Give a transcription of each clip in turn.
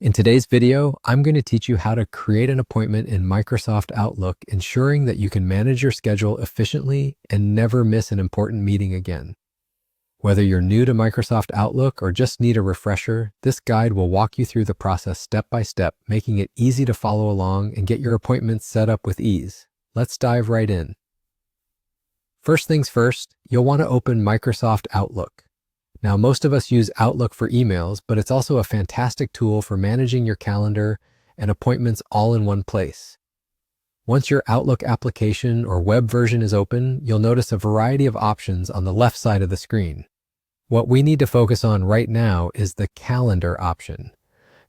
In today's video, I'm going to teach you how to create an appointment in Microsoft Outlook, ensuring that you can manage your schedule efficiently and never miss an important meeting again. Whether you're new to Microsoft Outlook or just need a refresher, this guide will walk you through the process step by step, making it easy to follow along and get your appointments set up with ease. Let's dive right in. First things first, you'll want to open Microsoft Outlook. Now, most of us use Outlook for emails, but it's also a fantastic tool for managing your calendar and appointments all in one place. Once your Outlook application or web version is open, you'll notice a variety of options on the left side of the screen. What we need to focus on right now is the Calendar option.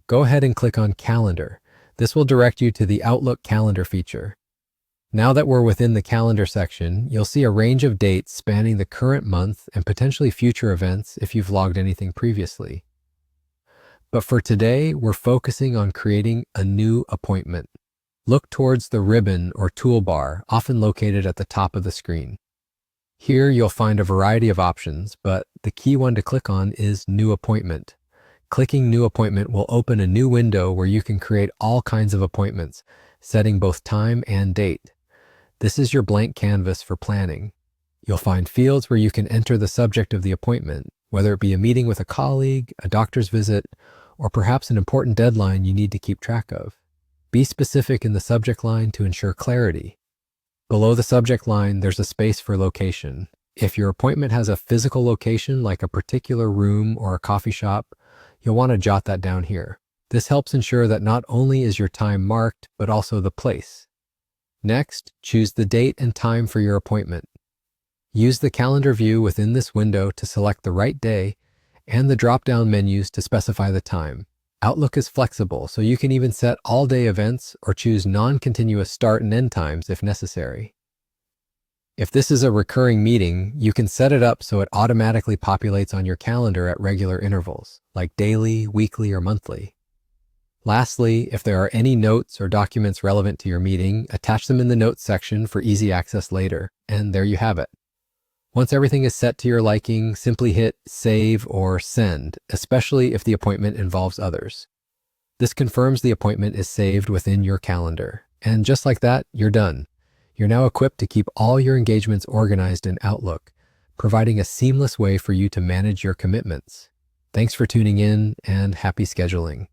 Go ahead and click on Calendar. This will direct you to the Outlook Calendar feature. Now that we're within the calendar section, you'll see a range of dates spanning the current month and potentially future events if you've logged anything previously. But for today, we're focusing on creating a new appointment. Look towards the ribbon or toolbar, often located at the top of the screen. Here you'll find a variety of options, but the key one to click on is New Appointment. Clicking New Appointment will open a new window where you can create all kinds of appointments, setting both time and date. This is your blank canvas for planning. You'll find fields where you can enter the subject of the appointment, whether it be a meeting with a colleague, a doctor's visit, or perhaps an important deadline you need to keep track of. Be specific in the subject line to ensure clarity. Below the subject line, there's a space for location. If your appointment has a physical location, like a particular room or a coffee shop, you'll want to jot that down here. This helps ensure that not only is your time marked, but also the place. Next, choose the date and time for your appointment. Use the calendar view within this window to select the right day and the drop-down menus to specify the time. Outlook is flexible, so you can even set all-day events or choose non-continuous start and end times if necessary. If this is a recurring meeting, you can set it up so it automatically populates on your calendar at regular intervals, like daily, weekly, or monthly. Lastly, if there are any notes or documents relevant to your meeting, attach them in the notes section for easy access later, and there you have it. Once everything is set to your liking, simply hit Save or Send, especially if the appointment involves others. This confirms the appointment is saved within your calendar, and just like that, you're done. You're now equipped to keep all your engagements organized in Outlook, providing a seamless way for you to manage your commitments. Thanks for tuning in, and happy scheduling.